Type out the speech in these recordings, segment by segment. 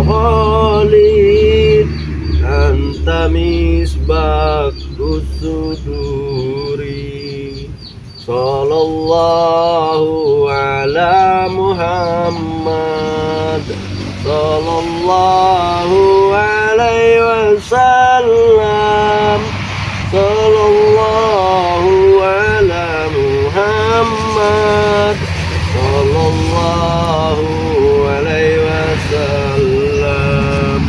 Khalid anta misbahus suduri. Sallallahu ala Muhammad sallallahu alaihi wasallam. Sallallahu ala Muhammad sallallahu alaihi wasallam.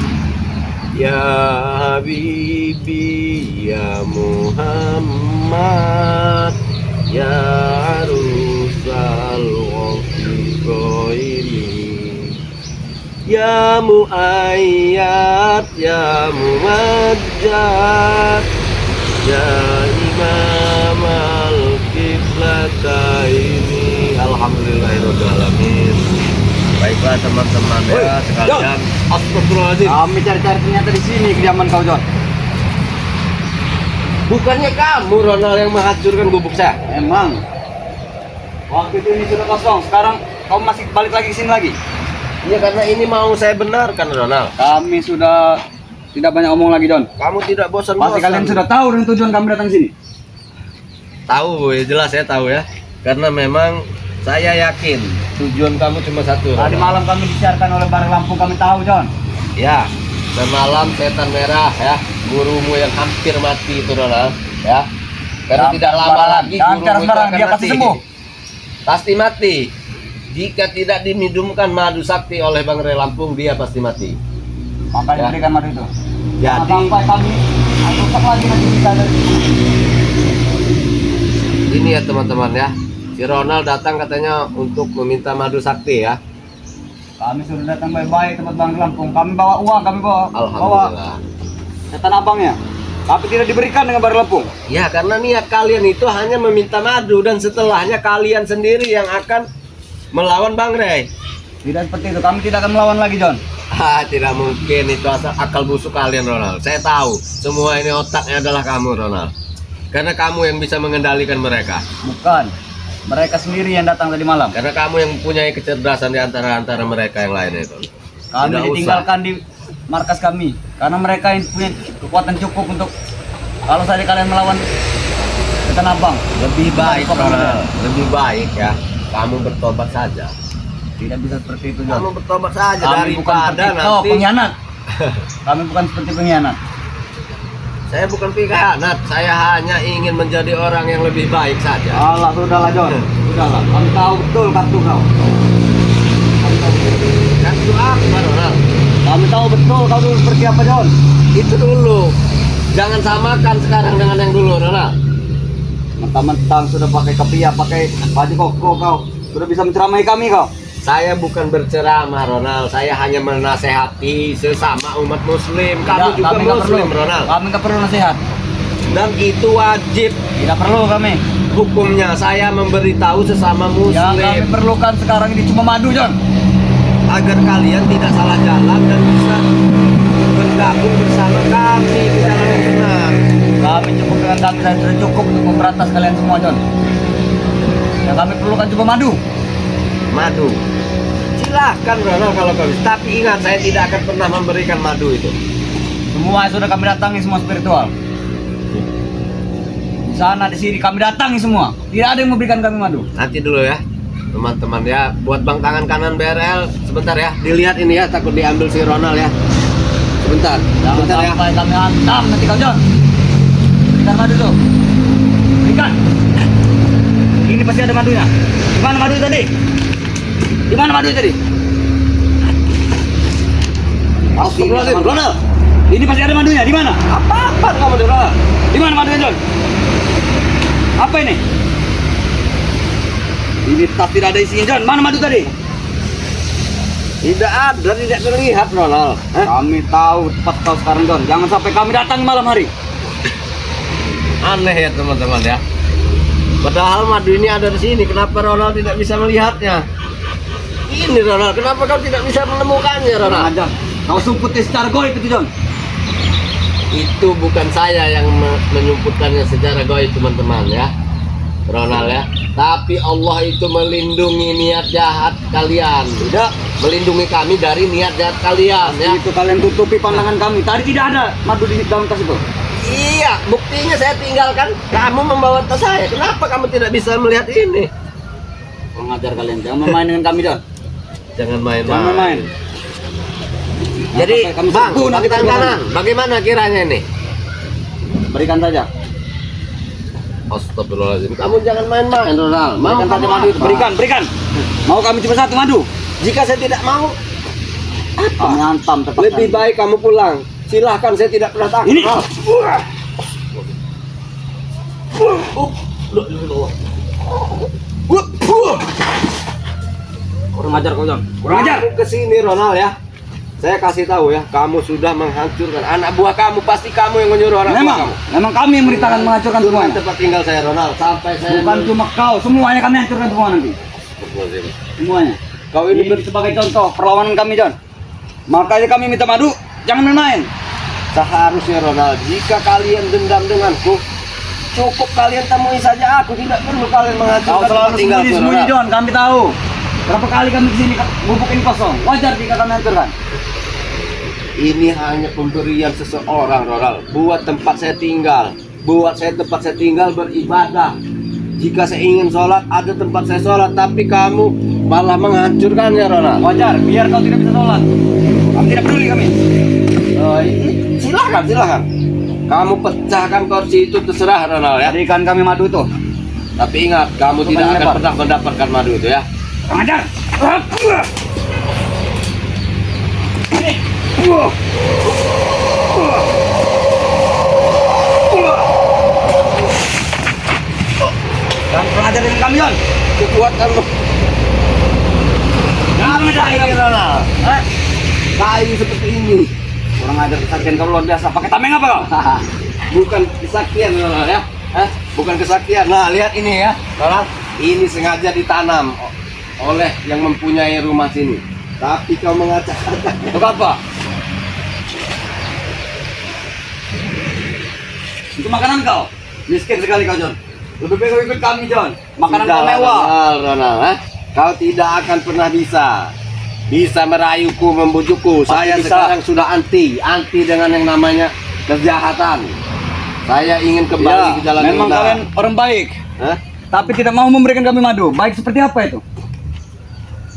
Ya Habibi ya Muhammad ya arusal wafiqoini, ya muayyad ya muwajjad, ya imam al-qiblataini. Alhamdulillahirabbil alamin. Baiklah teman-teman ya sekalian. Astagfirullahaladzim. Kami cari-cari ternyata di sini kediaman kau, John. Bukannya kamu Ronald yang menghancurkan gubuk saya? Emang waktu itu ini sudah kosong, sekarang kau masih balik lagi ke sini lagi? Iya, karena ini mau saya benarkan Ronald. Kami sudah tidak banyak omong lagi, John. Kamu tidak bosan-bosan. Pasti kalian sudah tahu dengan tujuan kami datang sini. Tahu, ya jelas saya tahu ya. Karena memang saya yakin tujuan kamu cuma satu. Tadi Ronald. malam kami disiarkan oleh Bareng Lampung, kami tahu, John. Ya, semalam setan merah ya, gurumu yang hampir mati itu Ronald ya. Karena tidak lama lagi gurumu itu sekarang akan dia pasti mati. sembuh. Pasti mati. Jika tidak diminumkan madu sakti oleh Bang Ray Lampung, dia pasti mati. Makanya Ya. berikan madu itu. Jadi Sampai kami rusak lagi nanti bisa dari ini ya teman-teman ya. Si Ronald datang katanya untuk meminta madu sakti ya. kami sudah datang baik-baik tempat Bareng Lampung. Kami bawa uang, kami bawa Alhamdulillah. setan abangnya. Tapi tidak diberikan dengan Bareng Lampung. Ya, karena niat kalian itu hanya meminta madu dan setelahnya kalian sendiri yang akan melawan Bang Ray. Tidak seperti itu. Kami tidak akan melawan lagi, John. Tidak mungkin, itu asal akal busuk kalian Ronald. Saya tahu semua ini otaknya adalah kamu Ronald. Karena kamu yang bisa mengendalikan mereka. Bukan. Mereka sendiri yang datang tadi malam. Karena kamu yang mempunyai kecerdasan di antara mereka yang lain itu. Kami Tidak ditinggalkan di markas kami karena mereka yang punya kekuatan cukup untuk kalau saja kalian melawan setan abang. Lebih baik Kita Ronald, lebih baik ya. Kamu bertobat saja. Tidak bisa seperti itu, John. Kamu bertobat saja Kami bukan daripada seperti nanti. pengkhianat. Kami bukan seperti pengkhianat. Saya bukan pengkhianat, saya hanya ingin menjadi orang yang lebih baik saja. Allah, sudahlah, John. Sudahlah. Kami tahu betul kartu kau. Kami tahu betul. Kan itu apa Ronald? Kami tahu betul kau dulu seperti apa, John. Itu dulu. Jangan samakan sekarang dengan yang dulu Ronald. Mentang-mentang sudah pakai kepiah, pakai baju koko kau. Sudah bisa menceramai kami kau. Saya bukan berceramah Ronald, saya hanya menasehati sesama umat muslim. Kamu Tidak, juga kami nggak muslim perlu. Ronald. Kami nggak perlu nasihat. Dan itu wajib Tidak perlu kami. hukumnya, saya memberitahu sesama Yang kami muslim perlukan sekarang ini cuma madu, John. agar kalian tidak salah jalan dan bisa bergabung bersama kami di dalam yang benar. Kami cukup dengan kami dan sudah cukup untuk memberantas kalian semua, John. Yang kami perlukan cuma madu. Madu. Silahkan Ronald kalau kau bisa. Tapi ingat, saya tidak akan pernah memberikan madu itu. Semua sudah kami datangi, semua spiritual. Di sana, di sini kami datangi semua. Tidak ada yang memberikan kami madu. Nanti dulu ya teman-teman ya. Buat bang tangan kanan BRL sebentar ya. Dilihat ini ya, takut diambil si Ronald ya. Sebentar, Jangan sebentar ya. sampai kami hantam nanti kau, John. Berikan madu tuh. Berikan. Ini pasti ada madunya. Di mana madu tadi? Di mana madu tadi? Astagfirullahaladzim, Ronald. Ini pasti ada madunya. Di mana? Apa kamu di Ronald? Di mana madunya, John? Apa ini? Ini tas tidak ada isinya, John. Mana madu tadi? Tidak ada, tidak terlihat Ronald. Kami tahu tepat kau sekarang, John. Jangan sampai kami datang malam hari. Aneh ya teman-teman ya. Padahal madu ini ada di sini. Kenapa Ronald tidak bisa melihatnya? Ini Ronald, kenapa kau tidak bisa menemukannya Ronald? Ajar. Kau sumputi secara goib itu, John. Itu bukan saya yang menyumputkannya secara goib teman-teman ya. Ronald ya. Tapi Allah itu melindungi niat jahat kalian. Tidak. Melindungi kami dari niat jahat kalian ya. Itu kalian tutupi pandangan kami. Tadi tidak ada madu di dalam tas itu. Iya, buktinya saya tinggalkan. Kamu membawa tas saya. Kenapa kamu tidak bisa melihat ini? Mengajar kalian. Jangan main dengan kami, Don. Jangan main. Jangan main. Jadi, Sampai kami Bang, sembuh, nanti tangan kami kanan. Bagaimana kiranya ini? Berikan saja. Astagfirullahaladzim. Kamu jangan main-main, Ronald. Mau Berikan saja kamu madu itu. apa? Berikan. Mau kami cuma satu madu. Jika saya tidak mau, Kami hantam terpaksa. lebih baik kamu pulang. Silahkan, saya tidak pernah takut. Ini. Kurang ajar kau, Don. Kurang ajar. Kamu kesini, Ronald ya. Saya kasih tahu ya, kamu sudah menghancurkan anak buah kamu. Pasti kamu yang menyuruh anak buah kamu. Memang kami yang merintahkan menghancurkan Cuma semuanya. tempat tinggal saya, Ronald. Sampai saya Bukan cuma kau, semuanya kami hancurkan semua nanti. Semuanya. Kau Ini ini sebagai contoh perlawanan kami, John. Makanya kami minta madu, jangan main-main. seharusnya, Ronald. Jika kalian dendam denganku, cukup kalian temui saja aku. Tidak perlu kalian Kau menghancurkan selalu tempat tinggal sembunyi, John. Kami tahu. Berapa kali kami kesini, bubuk ini kosong. Wajar jika kami hancurkan. Ini hanya pemberian seseorang, Ronald. Buat tempat saya tinggal. Buat saya tempat saya tinggal beribadah. Jika saya ingin sholat, ada tempat saya sholat. Tapi kamu malah menghancurkannya, Ronald. Wajar, biar kau tidak bisa sholat. Kami tidak peduli kami. Silakan. Kamu pecahkan kursi itu terserah, Ronald ya. Berikan kami madu itu. Tapi ingat, kamu Itu tidak paling akan lebar. pernah mendapatkan madu itu ya. Ajar. Dan belajar dengan kami, John. Kekuatanmu. Jangan mendahi kami. Ronald. Kayu seperti ini. Kurang ajar kesaktian kau luar biasa. Pakai tameng apa kau? Bukan kesaktian, Ronald ya. Bukan kesaktian. Nah, lihat ini ya, Ronald. Ini sengaja ditanam oleh yang mempunyai rumah sini. Tapi kau mengacak-acaknya. Untuk apa? Itu makanan kau. Miskin sekali kau, John. Lebih baik kau ikut kami, John. Makanan kau Sudahlah, mewah. Ronald. Kau tidak akan pernah bisa merayuku, membujukku. Pasti Saya bisa. sekarang sudah anti dengan yang namanya kejahatan. Saya ingin kembali ke jalan yang memang benar. kalian orang baik. Hah? Tapi tidak mau memberikan kami madu. Baik seperti apa itu?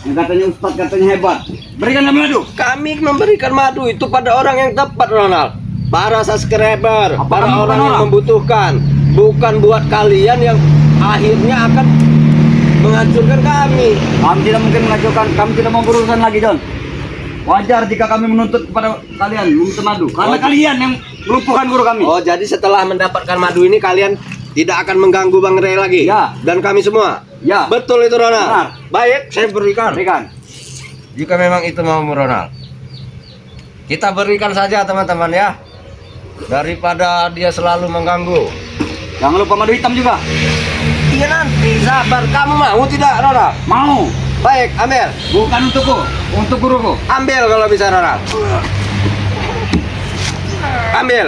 Yang katanya Ustadz katanya hebat. Berikan kami madu. Kami memberikan madu itu pada orang yang tepat, Ronald. Para subscriber, Apa para kamu bukan orang yang orang? membutuhkan. Bukan buat kalian yang akhirnya akan menghancurkan kami. Kami tidak mungkin menghancurkan. Kami tidak mau berurusan lagi, John. Wajar jika kami menuntut kepada kalian meminta madu. Karena kalian yang melumpuhkan guru kami. Oh, jadi setelah mendapatkan madu ini kalian tidak akan mengganggu Bang Ray lagi? Ya. Dan kami semua? Ya. Betul itu, Ronald? Benar. Baik, saya berikan. Berikan. Jika memang itu mau Ronald, kita berikan saja, teman-teman ya. Daripada dia selalu mengganggu. Jangan lupa madu hitam juga. Iya, nanti sabar. Kamu mau tidak, Ronald? Mau. Baik, ambil. Bukan untukku, untuk guruku. Ambil kalau bisa, Ronald. Ambil.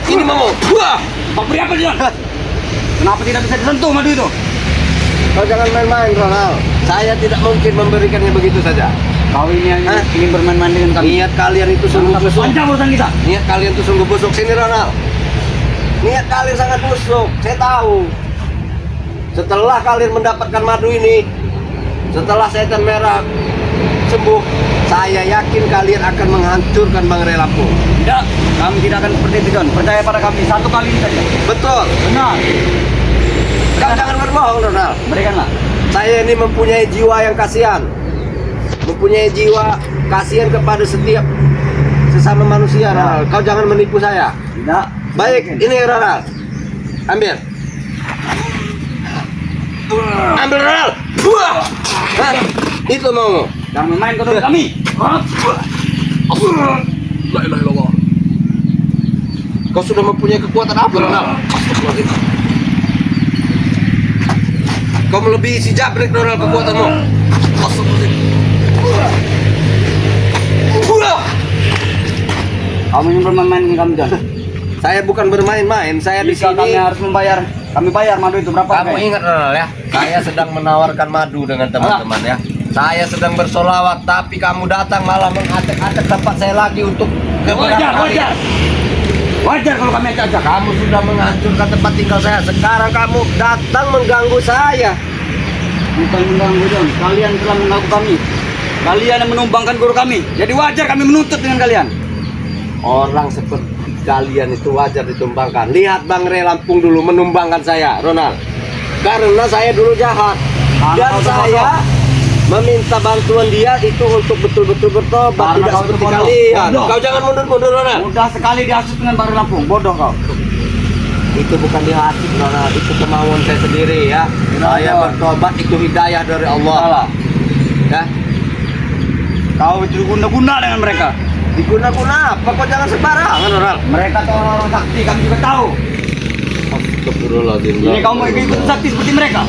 Ini mau. Wah. Mau beri apa, John? Kenapa tidak bisa disentuh madu itu? Kau jangan main-main, Ronald. Saya tidak mungkin memberikannya begitu saja. Kau ini yang Hah? ingin bermain-main dengan kami. Niat kalian itu sungguh busuk. Panjang urusan kita. Niat kalian itu sungguh busuk. Sini, Ronald. Niat kalian sangat busuk. Saya tahu. Setelah kalian mendapatkan madu ini, setelah setan merah sembuh, saya yakin kalian akan menghancurkan Bang Ray Lampung. Tidak, kami tidak akan seperti itu, John. Percaya pada kami satu kali ini saja. Betul. Benar. Kau jangan berbohong, Ronald. Berikanlah. Saya ini mempunyai jiwa yang kasihan. Mempunyai jiwa kasihan kepada setiap sesama manusia, Ronald. Kau jangan menipu saya. Tidak. Baik, ini Ronald. Ambil. Ambil, Ronald. Wah. Nah, itu mau. Jangan main kau dengan kami. Kau sudah mempunyai kekuatan apa, Ronald? Kau melebihi si Jabrik, Ronald, kekuatanmu. Kamu ingin bermain-main dengan kami, John. Saya bukan bermain-main, saya di Jika kami sini. harus membayar Kami bayar madu itu berapa? Kamu ingat Ronald ya, saya sedang menawarkan madu dengan teman-teman ya. Saya sedang bersolawat, tapi kamu datang malah mengacak-acak tempat saya lagi untuk Wajar. Wajar kalau kami acak-acak. Kamu sudah menghancurkan tempat tinggal saya. Sekarang kamu datang mengganggu saya. Bukan mengganggu John, kalian telah mengganggu kami. Kalian yang menumbangkan guru kami. Jadi wajar kami menuntut dengan kalian. Orang seperti kalian itu wajar ditumbangkan. Lihat Bang Re Lampung dulu menumbangkan saya, Ronald. Karena saya dulu jahat. Dan saya meminta bantuan dia itu untuk betul-betul bertobat, tidak seperti kalian. Kau jangan mundur-mundur, Ronald. Mudah sekali dihasut dengan Bang Re Lampung. Bodoh kau. Itu bukan dihasut, Ronald. Itu kemauan saya sendiri ya. Saya bertobat itu hidayah dari Allah. Ya. Kau itu guna-guna dengan mereka. Diguna-guna apa? Kau jangan sembarangan, Ronald. Mereka tuh orang sakti, kami juga tahu. Astagfirullahaladzim. Ini kau mau ikut sakti seperti mereka?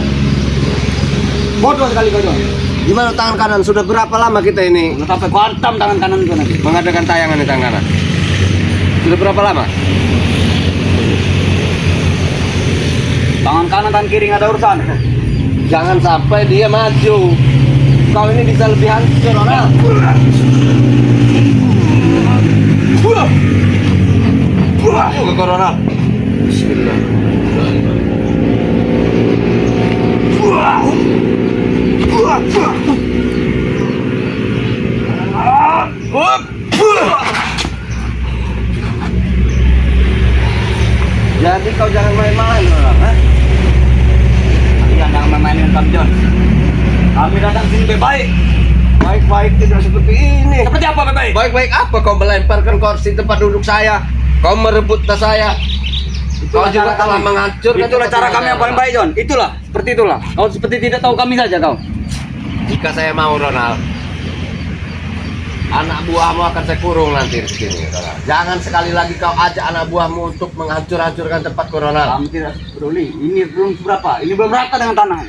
Bodoh sekali kau John. Gimana tangan kanan? Sudah berapa lama kita ini Udah sampai kuantam tangan kanan itu nanti. mengadakan tayangan di tangan kanan? Sudah berapa lama? Tangan kanan, tangan kiri nggak ada urusan. Jangan sampai dia maju. Kau ini bisa lebih hancur, Ronald. Juga kau, Ronald. Bismillah. Jadi kau jangan main-main, Ronald. Kalian jangan main-main dengan kami John. Kami datang sini baik-baik. Baik-baik tidak seperti ini. Seperti apa baik-baik? Baik-baik apa kau melemparkan kursi tempat duduk saya? Kau merebut tas saya. Kau juga telah menghancurkan. Itulah cara kami yang paling baik John. Itulah, seperti itulah. Kau seperti tidak tahu kami saja kau. Jika saya mau, Ronald, anak buahmu akan saya kurung nanti di sini, Ronald. Jangan sekali lagi kau ajak anak buahmu untuk menghancur-hancurkan tempatku, Ronald. Kami tidak peduli. Ini belum seberapa. Ini belum rata dengan tanah.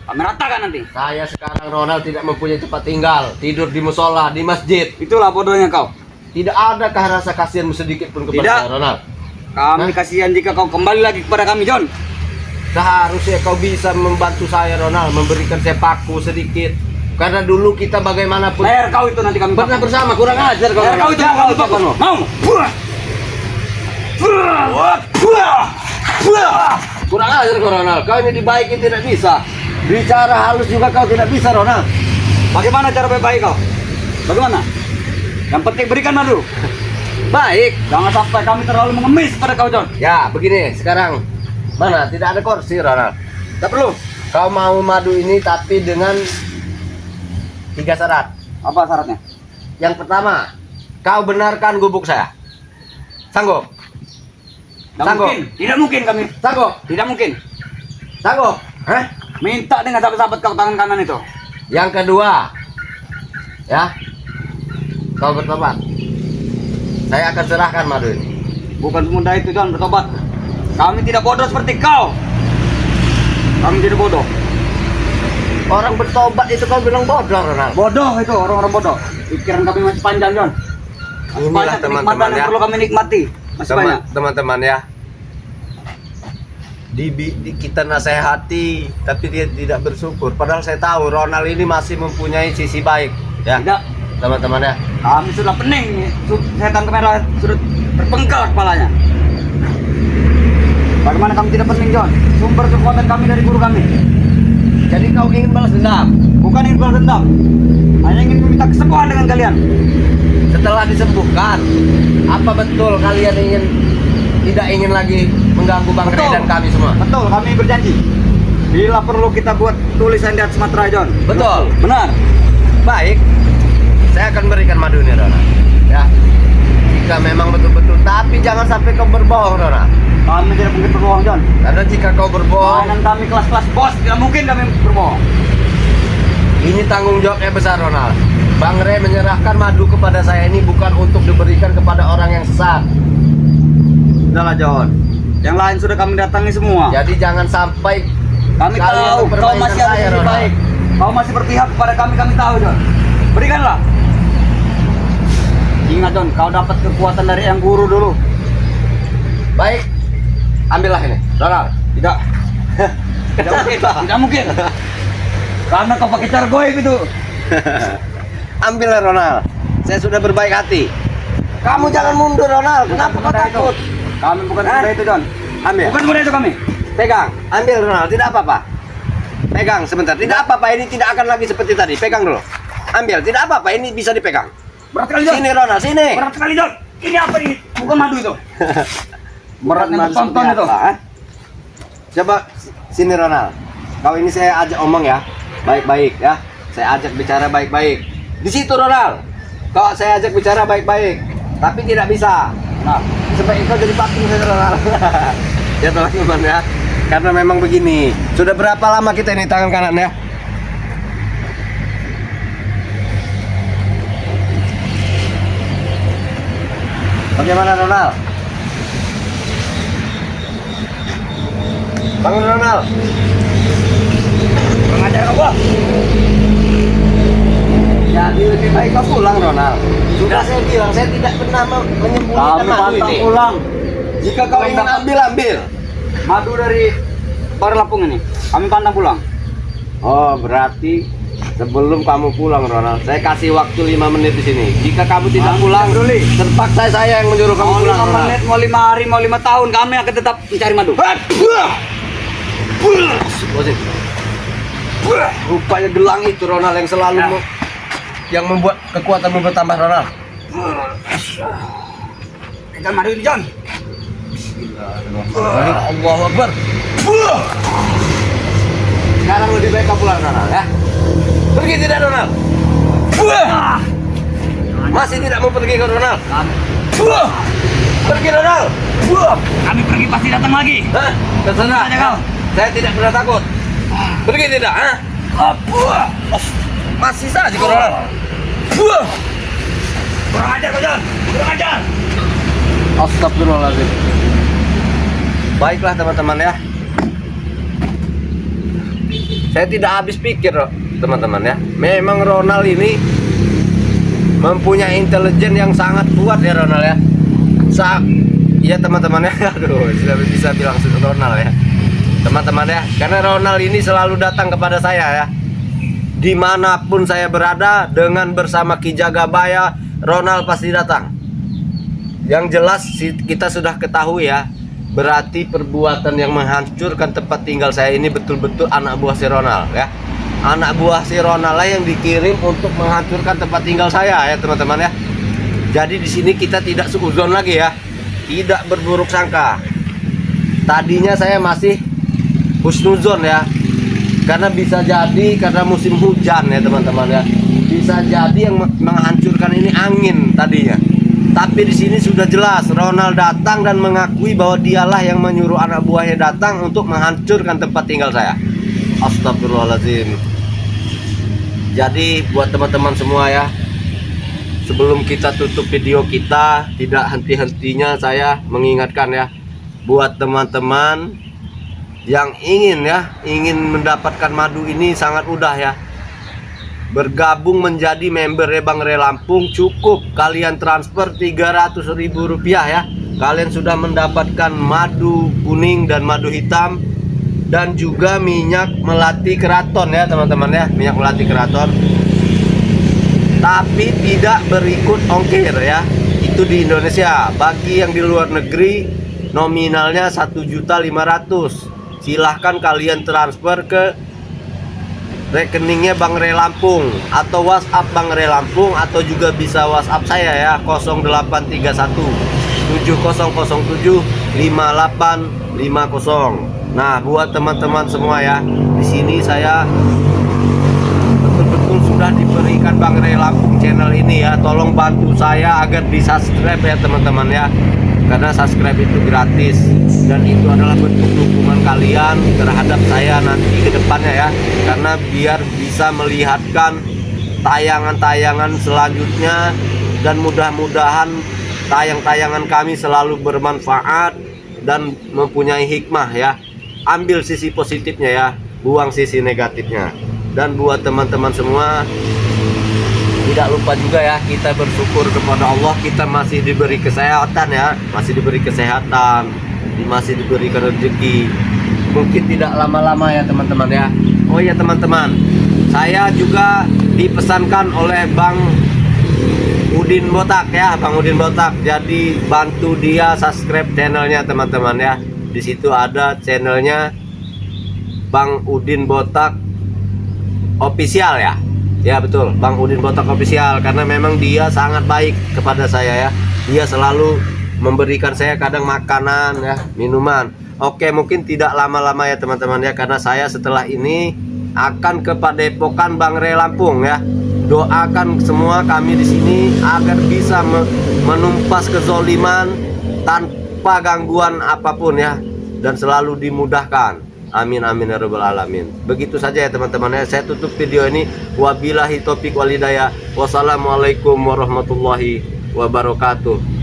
Kami ratakan nanti. Saya sekarang, Ronald, tidak mempunyai tempat tinggal. Tidur di musola, di masjid. Itulah bodohnya kau. Tidak adakah rasa kasihanmu sedikit pun kepada Tidak. saya, Ronald? Kami kasihan jika kau kembali lagi kepada kami John. Seharusnya kau bisa membantu saya, Ronald, memberikan saya paku sedikit. Karena dulu kita bagaimanapun Bayar kau itu nanti kami pernah pakai. bersama, kurang ajar kau. Bayar kau itu Jangan kau lupa pakai. kau. Mau? Kurang ajar kau, Ronald. Kau ini dibaiki tidak bisa. Bicara halus juga kau tidak bisa, Ronald. Bagaimana cara baik kau? Bagaimana? Yang penting berikan madu. Baik. Jangan sampai kami terlalu mengemis pada kau John. Ya, begini sekarang. Mana? Tidak ada kursi, Ronald. Tak perlu. Kau mau madu ini tapi dengan 3 syarat. Apa syaratnya? Yang pertama, kau benarkan gubuk saya. Sanggup? Tidak Sanggup? mungkin. Tidak mungkin kami. Sanggup? Tidak mungkin. Sanggup? Hah? Minta dengan sahabat-sahabat kau tangan kanan itu. Yang kedua, ya, kau bertobat. Saya akan serahkan madu ini. Bukan semudah itu John bertobat. Kami tidak bodoh seperti kau. Kami tidak bodoh. Orang bertobat itu kau bilang bodoh, Ronald. Bodoh itu orang-orang bodoh. Pikiran kami masih panjang John. Masih Inilah banyak teman-teman kenikmatan yang ya. perlu kami nikmati. Masih banyak. Teman-teman ya. Kita nasihati, tapi dia tidak bersyukur. Padahal saya tahu Ronald ini masih mempunyai sisi baik, ya. Tidak. Teman-teman ya. Kami sudah pening. Setan kamera sudah berpengkal kepalanya. Bagaimana kami tidak pening John? Sumber kekuatan kami dari guru kami. Jadi kau ingin balas dendam? Bukan ingin balas dendam. Hanya ingin meminta kesembuhan dengan kalian. Setelah disembuhkan, apa betul kalian tidak ingin lagi mengganggu Bang Re dan kami semua? Betul, kami berjanji. Bila perlu kita buat tulisan di atas materai John. Betul. Benar. Baik. Saya akan berikan madu ini, Ronald. Ya. Jika memang betul-betul, tapi jangan sampai kau berbohong, Ronald. Kami tidak mungkin berbohong John. Karena jika kau berbohong, Mainan kami kelas-kelas bos, tidak mungkin kami berbohong. ini tanggung jawabnya besar, Ronald. Bang Re menyerahkan madu kepada saya ini bukan untuk diberikan kepada orang yang sesat. Udahlah John. Yang lain sudah kami datangi semua. Jadi jangan sampai Kami kalian tahu kau mempermainkan masih ada saya, yang Ronald. baik. Kau masih berpihak kepada kami tahu John. Berikanlah. Ingat John, kau dapat kekuatan dari yang guru dulu. Baik, ambillah ini, Ronald. Tidak. Tidak mungkin. Tidak mungkin. Karena kau pakai cara goib itu. Ambillah Ronald. Saya sudah berbaik hati. Kamu jangan mundur Ronald. Kenapa kau takut? Kami bukan muda itu, Don. Ambil. Bukan muda itu kami. Pegang. Ambil Ronald. Tidak apa-apa. Pegang sebentar. Tidak apa-apa. Ini tidak akan lagi seperti tadi. Pegang dulu. Ambil. Tidak apa-apa. Ini bisa dipegang. Berat sekali, Don. Sini Ronald. Sini. Berat sekali, Don. Ini apa ini? Bukan madu itu. Beratnya Madu tonton seperti itu. apa, ha? Coba sini Ronald. Kau ini saya ajak omong ya. Baik-baik ya. Saya ajak bicara baik-baik. Di situ Ronald. Kau saya ajak bicara baik-baik. Tapi tidak bisa. Nah, Sebaik kau jadi patung saya Ronald. Ya teman-teman ya. Karena memang begini. Sudah berapa lama kita ini tangan kanan ya? Bagaimana Ronald? Bangun Ronald. kurang ajar kau, Bos. Jadi lebih baik kau pulang Ronald. Sudah saya bilang saya tidak pernah menyembunyikan Kami madu pantang ini. pulang. Jika kau ingin ambil ambil. Madu dari Baru Lampung ini. Kami pantang pulang. Oh berarti sebelum kamu pulang Ronald, saya kasih waktu 5 menit di sini. Jika kamu tidak Kami pulang, tidak peduli. terpaksa saya yang menyuruh kamu Mau pulang 5 Ronald. menit, mau 5 hari, mau 5 tahun, kami akan tetap mencari madu. Bosin. Rupanya gelang itu Ronald yang selalu Ya. yang membuat kekuatanmu bertambah Ronald. Pegang madu ini, John. Allahu Akbar. Sekarang lebih baik kau pulang Ronald ya. Pergi tidak Ronald? Masih tidak mau pergi ke Ronald? Pergi Ronald. Kami pergi pasti datang lagi. Hah? Ke sana. Saja kau. Saya tidak pernah takut. Pergi tidak? Hah? Masih saja ke Ronald. Kurang ajar kau, John. Kurang ajar. Astagfirullahaladzim. Baiklah teman-teman ya. Saya tidak habis pikir teman-teman ya. Memang Ronald ini mempunyai intelijen yang sangat kuat ya Ronald ya. Iya teman-teman ya. Aduh, sudah bisa bilang Ronald ya. Teman-teman ya. Karena Ronald ini selalu datang kepada saya ya. Dimanapun saya berada dengan bersama Ki Jagabaya, Ronald pasti datang. Yang jelas kita sudah ketahui ya. Berarti perbuatan yang menghancurkan tempat tinggal saya ini betul-betul anak buah si Ronald ya. Anak buah si Ronald lah yang dikirim untuk menghancurkan tempat tinggal saya ya teman-teman ya. Jadi di sini kita tidak suuzon lagi ya. Tidak berburuk sangka. Tadinya saya masih husnuzon ya. Karena bisa jadi karena musim hujan ya teman-teman ya. Bisa jadi yang menghancurkan ini angin tadinya. Tapi di sini sudah jelas Ronald datang dan mengakui bahwa dialah yang menyuruh anak buahnya datang untuk menghancurkan tempat tinggal saya. Astagfirullahaladzim. Jadi buat teman-teman semua ya, sebelum kita tutup video kita, tidak henti-hentinya saya mengingatkan ya, buat teman-teman yang ingin mendapatkan madu ini sangat mudah ya. Bergabung menjadi member Bang Re Lampung, cukup kalian transfer Rp300.000 ya. Kalian sudah mendapatkan madu kuning dan madu hitam dan juga minyak melati keraton ya teman-teman ya, minyak melati keraton. Tapi tidak berikut ongkir ya. Itu di Indonesia. Bagi yang di luar negeri nominalnya 1.500.000. Silahkan kalian transfer ke rekeningnya Bang Re Lampung atau WhatsApp Bang Re Lampung, atau juga bisa WhatsApp saya ya 0831 7007 5850. Nah, buat teman-teman semua ya, di sini saya betul-betul sudah diberikan Bang Re Lampung channel ini ya. Tolong bantu saya agar di-subscribe ya teman-teman ya. Karena subscribe itu gratis dan itu adalah bentuk dukungan kalian terhadap saya nanti ke depannya ya. Karena biar bisa melihatkan tayangan-tayangan selanjutnya dan mudah-mudahan tayang-tayangan kami selalu bermanfaat dan mempunyai hikmah ya. Ambil sisi positifnya ya, buang sisi negatifnya. Dan buat teman-teman semua, tidak lupa juga ya, kita bersyukur kepada Allah, kita masih diberi kesehatan ya, masih diberi kesehatan, masih diberikan rezeki. mungkin tidak lama-lama ya teman-teman ya. Oh ya teman-teman, saya juga dipesankan oleh Bang Udin Botak ya, Bang Udin Botak. Jadi bantu dia subscribe channelnya teman-teman ya. Di situ ada channelnya Bang Udin Botak Official ya. Ya betul, Bang Udin Botak Official, karena memang dia sangat baik kepada saya ya. Dia selalu memberikan saya kadang makanan ya, minuman. Oke, mungkin tidak lama-lama ya teman-teman ya, karena saya setelah ini akan ke Padepokan Bang Re Lampung ya. Doakan semua kami di sini agar bisa menumpas kezoliman tanpa gangguan apapun ya, dan selalu dimudahkan. Amin amin ya rabbal alamin. Begitu saja ya teman-teman ya. Saya tutup video ini. Wabillahi taufiq wal hidayah. Wassalamualaikum warahmatullahi wabarakatuh.